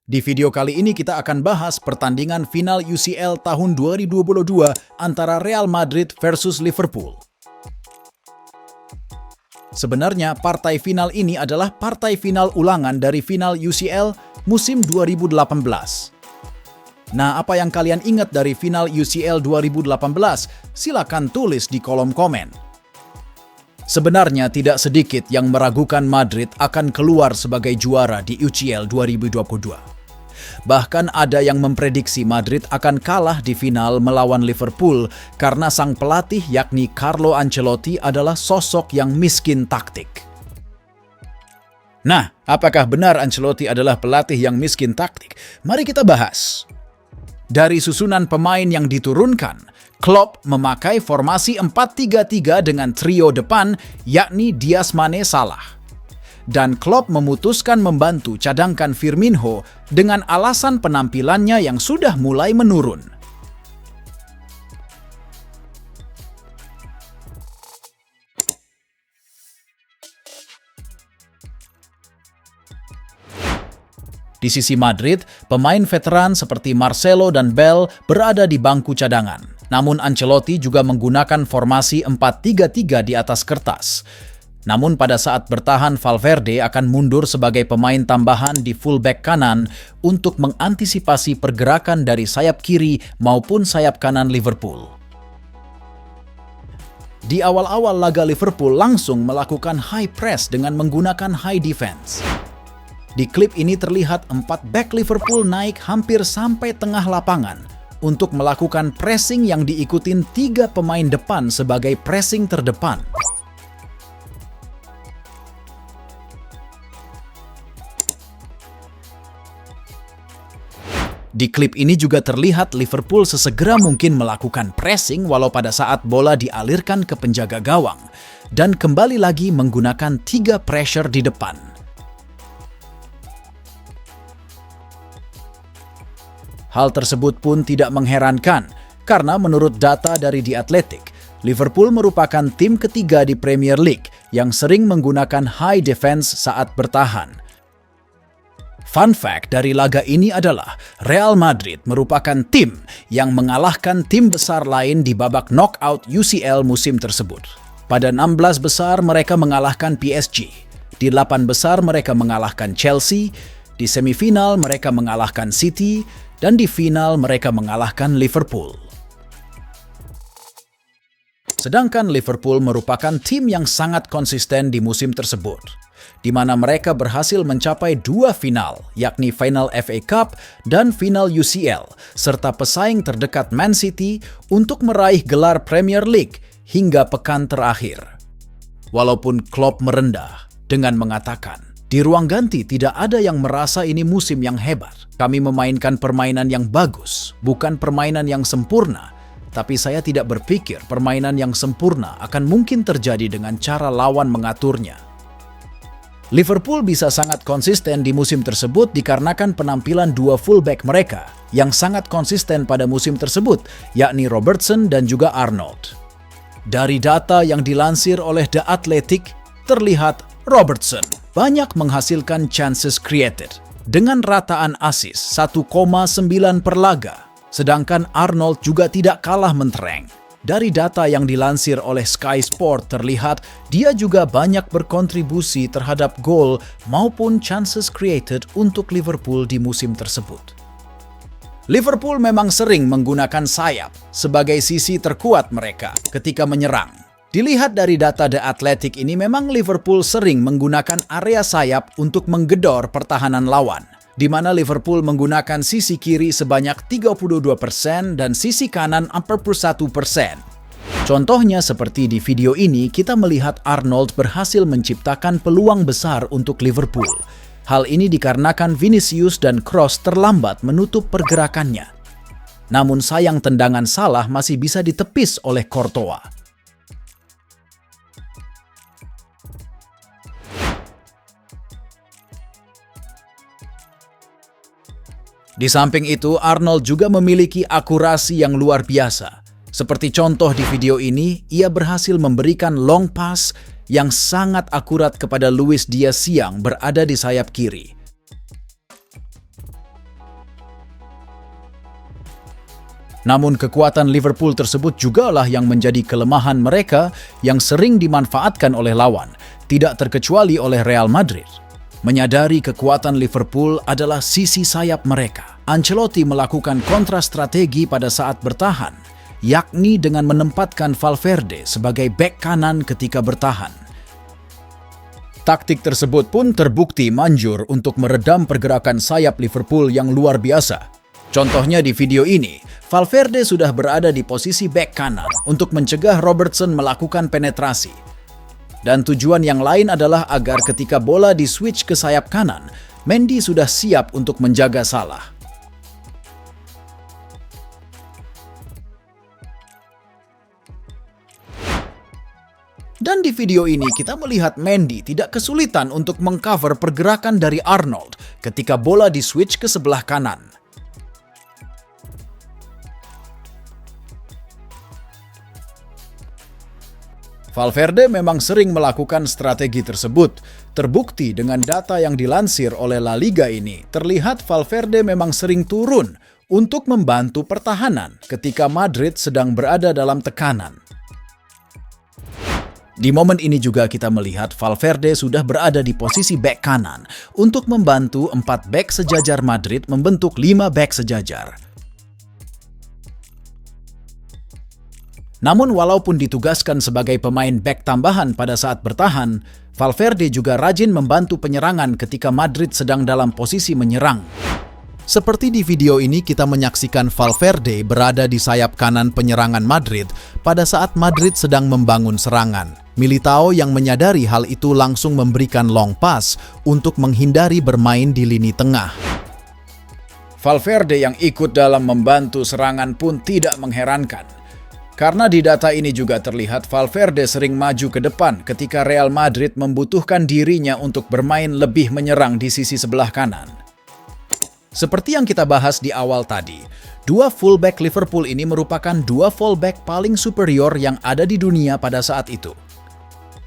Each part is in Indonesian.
Di video kali ini kita akan bahas pertandingan final UCL tahun 2022 antara Real Madrid versus Liverpool. Sebenarnya partai final ini adalah partai final ulangan dari final UCL musim 2018. Nah, apa yang kalian ingat dari final UCL 2018? Silakan tulis di kolom komen. Sebenarnya tidak sedikit yang meragukan Madrid akan keluar sebagai juara di UCL 2022. Bahkan ada yang memprediksi Madrid akan kalah di final melawan Liverpool karena sang pelatih yakni Carlo Ancelotti adalah sosok yang miskin taktik. Nah, apakah benar Ancelotti adalah pelatih yang miskin taktik? Mari kita bahas. Dari susunan pemain yang diturunkan, Klopp memakai formasi 4-3-3 dengan trio depan yakni Diaz, Mane, Salah. Dan Klopp memutuskan membantu cadangkan Firmino dengan alasan penampilannya yang sudah mulai menurun. Di sisi Madrid, pemain veteran seperti Marcelo dan Bale berada di bangku cadangan. Namun Ancelotti juga menggunakan formasi 4-3-3 di atas kertas. Namun pada saat bertahan, Valverde akan mundur sebagai pemain tambahan di fullback kanan untuk mengantisipasi pergerakan dari sayap kiri maupun sayap kanan Liverpool. Di awal-awal laga Liverpool langsung melakukan high press dengan menggunakan high defense. Di klip ini terlihat 4 back Liverpool naik hampir sampai tengah lapangan untuk melakukan pressing yang diikutin 3 pemain depan sebagai pressing terdepan. Di klip ini juga terlihat Liverpool sesegera mungkin melakukan pressing walau pada saat bola dialirkan ke penjaga gawang dan kembali lagi menggunakan 3 pressure di depan. Hal tersebut pun tidak mengherankan karena menurut data dari The Athletic, Liverpool merupakan tim ketiga di Premier League yang sering menggunakan high defense saat bertahan. Fun fact dari laga ini adalah Real Madrid merupakan tim yang mengalahkan tim besar lain di babak knockout UCL musim tersebut. Pada 16 besar mereka mengalahkan PSG, di 8 besar mereka mengalahkan Chelsea, di semifinal mereka mengalahkan City, dan di final mereka mengalahkan Liverpool. Sedangkan Liverpool merupakan tim yang sangat konsisten di musim tersebut, di mana mereka berhasil mencapai 2 final, yakni final FA Cup dan final UCL, serta pesaing terdekat Man City untuk meraih gelar Premier League hingga pekan terakhir. Walaupun Klopp merendah dengan mengatakan, di ruang ganti tidak ada yang merasa ini musim yang hebat. Kami memainkan permainan yang bagus, bukan permainan yang sempurna. Tapi saya tidak berpikir permainan yang sempurna akan mungkin terjadi dengan cara lawan mengaturnya. Liverpool bisa sangat konsisten di musim tersebut dikarenakan penampilan 2 fullback mereka yang sangat konsisten pada musim tersebut, yakni Robertson dan juga Arnold. Dari data yang dilansir oleh The Athletic, terlihat Robertson banyak menghasilkan chances created dengan rataan assist 1,9 per laga. Sedangkan Arnold juga tidak kalah mentereng. Dari data yang dilansir oleh Sky Sport terlihat dia juga banyak berkontribusi terhadap gol maupun chances created untuk Liverpool di musim tersebut. Liverpool memang sering menggunakan sayap sebagai sisi terkuat mereka ketika menyerang. Dilihat dari data The Athletic ini memang Liverpool sering menggunakan area sayap untuk menggedor pertahanan lawan, di mana Liverpool menggunakan sisi kiri sebanyak 32% dan sisi kanan 41%. Contohnya seperti di video ini, kita melihat Arnold berhasil menciptakan peluang besar untuk Liverpool. Hal ini dikarenakan Vinicius dan Kroos terlambat menutup pergerakannya. Namun sayang tendangan Salah masih bisa ditepis oleh Courtois. Di samping itu, Arnold juga memiliki akurasi yang luar biasa. Seperti contoh di video ini, ia berhasil memberikan long pass yang sangat akurat kepada Luis Diaz yang berada di sayap kiri. Namun kekuatan Liverpool tersebut jugalah yang menjadi kelemahan mereka yang sering dimanfaatkan oleh lawan, tidak terkecuali oleh Real Madrid. Menyadari kekuatan Liverpool adalah sisi sayap mereka, Ancelotti melakukan kontrastrategi pada saat bertahan, yakni dengan menempatkan Valverde sebagai bek kanan ketika bertahan. Taktik tersebut pun terbukti manjur untuk meredam pergerakan sayap Liverpool yang luar biasa. Contohnya di video ini, Valverde sudah berada di posisi bek kanan untuk mencegah Robertson melakukan penetrasi. Dan tujuan yang lain adalah agar ketika bola di-switch ke sayap kanan, Mendy sudah siap untuk menjaga Salah. Dan di video ini kita melihat Mendy tidak kesulitan untuk mengcover pergerakan dari Arnold ketika bola di-switch ke sebelah kanan. Valverde memang sering melakukan strategi tersebut. Terbukti dengan data yang dilansir oleh La Liga ini, terlihat Valverde memang sering turun untuk membantu pertahanan ketika Madrid sedang berada dalam tekanan. Di momen ini juga kita melihat Valverde sudah berada di posisi bek kanan untuk membantu 4 bek sejajar Madrid membentuk 5 bek sejajar. Namun walaupun ditugaskan sebagai pemain bek tambahan pada saat bertahan, Valverde juga rajin membantu penyerangan ketika Madrid sedang dalam posisi menyerang. Seperti di video ini kita menyaksikan Valverde berada di sayap kanan penyerangan Madrid pada saat Madrid sedang membangun serangan. Militao yang menyadari hal itu langsung memberikan long pass untuk menghindari bermain di lini tengah. Valverde yang ikut dalam membantu serangan pun tidak mengherankan. Karena di data ini juga terlihat Valverde sering maju ke depan ketika Real Madrid membutuhkan dirinya untuk bermain lebih menyerang di sisi sebelah kanan. Seperti yang kita bahas di awal tadi, dua fullback Liverpool ini merupakan dua fullback paling superior yang ada di dunia pada saat itu.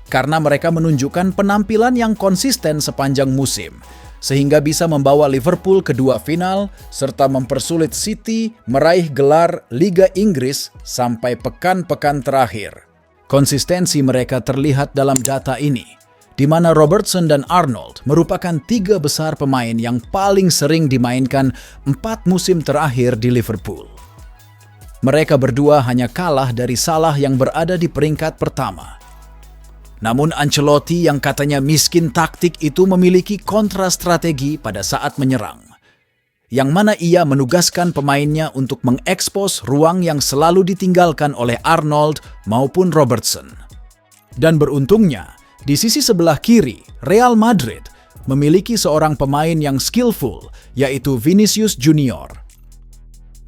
Karena mereka menunjukkan penampilan yang konsisten sepanjang musim, sehingga bisa membawa Liverpool ke 2 final, serta mempersulit City meraih gelar Liga Inggris sampai pekan-pekan terakhir. Konsistensi mereka terlihat dalam data ini, di mana Robertson dan Arnold merupakan 3 besar pemain yang paling sering dimainkan 4 musim terakhir di Liverpool. Mereka berdua hanya kalah dari Salah yang berada di peringkat pertama. Namun Ancelotti yang katanya miskin taktik itu memiliki kontrastrategi pada saat menyerang, yang mana ia menugaskan pemainnya untuk mengekspos ruang yang selalu ditinggalkan oleh Arnold maupun Robertson. Dan beruntungnya, di sisi sebelah kiri, Real Madrid memiliki seorang pemain yang skillful, yaitu Vinicius Junior.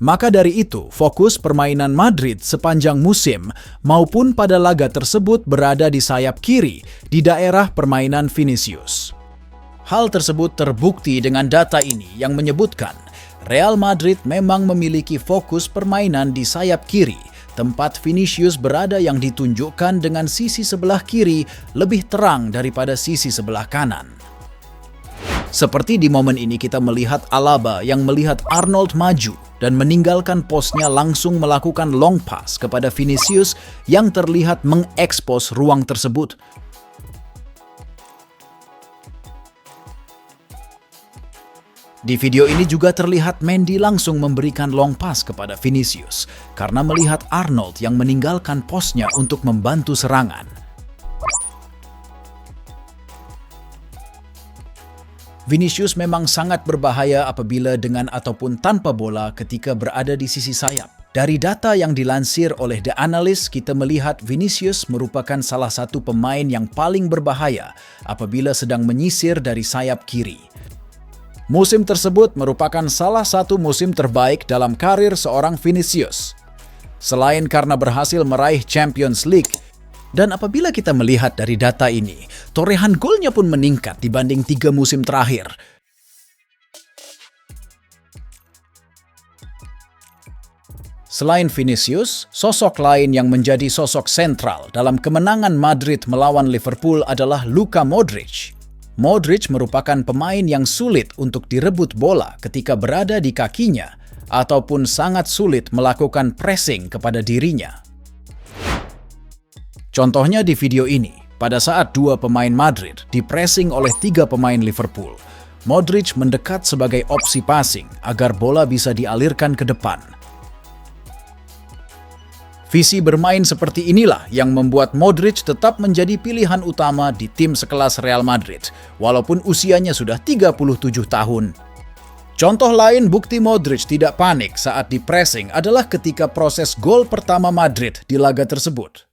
Maka dari itu, fokus permainan Madrid sepanjang musim maupun pada laga tersebut berada di sayap kiri di daerah permainan Vinicius. Hal tersebut terbukti dengan data ini yang menyebutkan Real Madrid memang memiliki fokus permainan di sayap kiri, tempat Vinicius berada yang ditunjukkan dengan sisi sebelah kiri lebih terang daripada sisi sebelah kanan. Seperti di momen ini kita melihat Alaba yang melihat Arnold maju dan meninggalkan posnya langsung melakukan long pass kepada Vinicius yang terlihat mengekspos ruang tersebut. Di video ini juga terlihat Mendy langsung memberikan long pass kepada Vinicius karena melihat Arnold yang meninggalkan posnya untuk membantu serangan. Vinicius memang sangat berbahaya apabila dengan ataupun tanpa bola ketika berada di sisi sayap. Dari data yang dilansir oleh The Analyst, kita melihat Vinicius merupakan salah satu pemain yang paling berbahaya apabila sedang menyisir dari sayap kiri. Musim tersebut merupakan salah satu musim terbaik dalam karir seorang Vinicius. Selain karena berhasil meraih Champions League, dan apabila kita melihat dari data ini, torehan golnya pun meningkat dibanding 3 musim terakhir. Selain Vinicius, sosok lain yang menjadi sosok sentral dalam kemenangan Madrid melawan Liverpool adalah Luka Modric. Modric merupakan pemain yang sulit untuk direbut bola ketika berada di kakinya, ataupun sangat sulit melakukan pressing kepada dirinya. Contohnya di video ini, pada saat dua pemain Madrid di-pressing oleh tiga pemain Liverpool, Modric mendekat sebagai opsi passing agar bola bisa dialirkan ke depan. Visi bermain seperti inilah yang membuat Modric tetap menjadi pilihan utama di tim sekelas Real Madrid, walaupun usianya sudah 37 tahun. Contoh lain bukti Modric tidak panik saat di-pressing adalah ketika proses gol pertama Madrid di laga tersebut.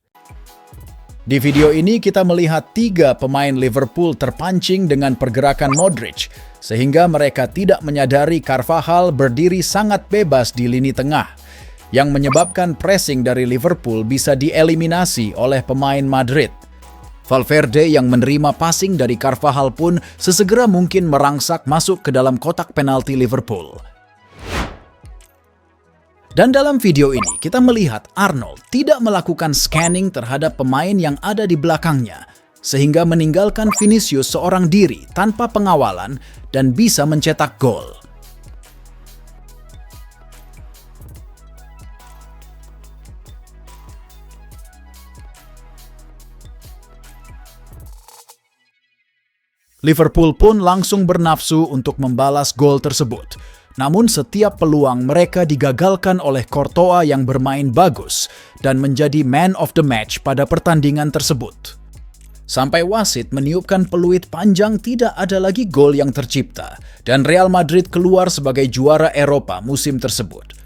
Di video ini kita melihat tiga pemain Liverpool terpancing dengan pergerakan Modric, sehingga mereka tidak menyadari Carvajal berdiri sangat bebas di lini tengah, yang menyebabkan pressing dari Liverpool bisa dieliminasi oleh pemain Madrid. Valverde yang menerima passing dari Carvajal pun sesegera mungkin merangsak masuk ke dalam kotak penalti Liverpool. Dan dalam video ini kita melihat Arnold tidak melakukan scanning terhadap pemain yang ada di belakangnya, sehingga meninggalkan Vinicius seorang diri tanpa pengawalan dan bisa mencetak gol. Liverpool pun langsung bernafsu untuk membalas gol tersebut. Namun setiap peluang mereka digagalkan oleh Courtois yang bermain bagus dan menjadi man of the match pada pertandingan tersebut. Sampai wasit meniupkan peluit panjang tidak ada lagi gol yang tercipta dan Real Madrid keluar sebagai juara Eropa musim tersebut.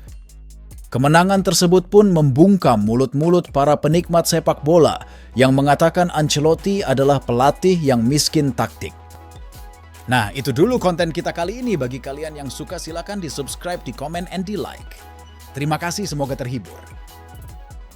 Kemenangan tersebut pun membungkam mulut-mulut para penikmat sepak bola yang mengatakan Ancelotti adalah pelatih yang miskin taktik. Nah, itu dulu konten kita kali ini. Bagi kalian yang suka silakan di subscribe, di komen, and di like. Terima kasih, semoga terhibur.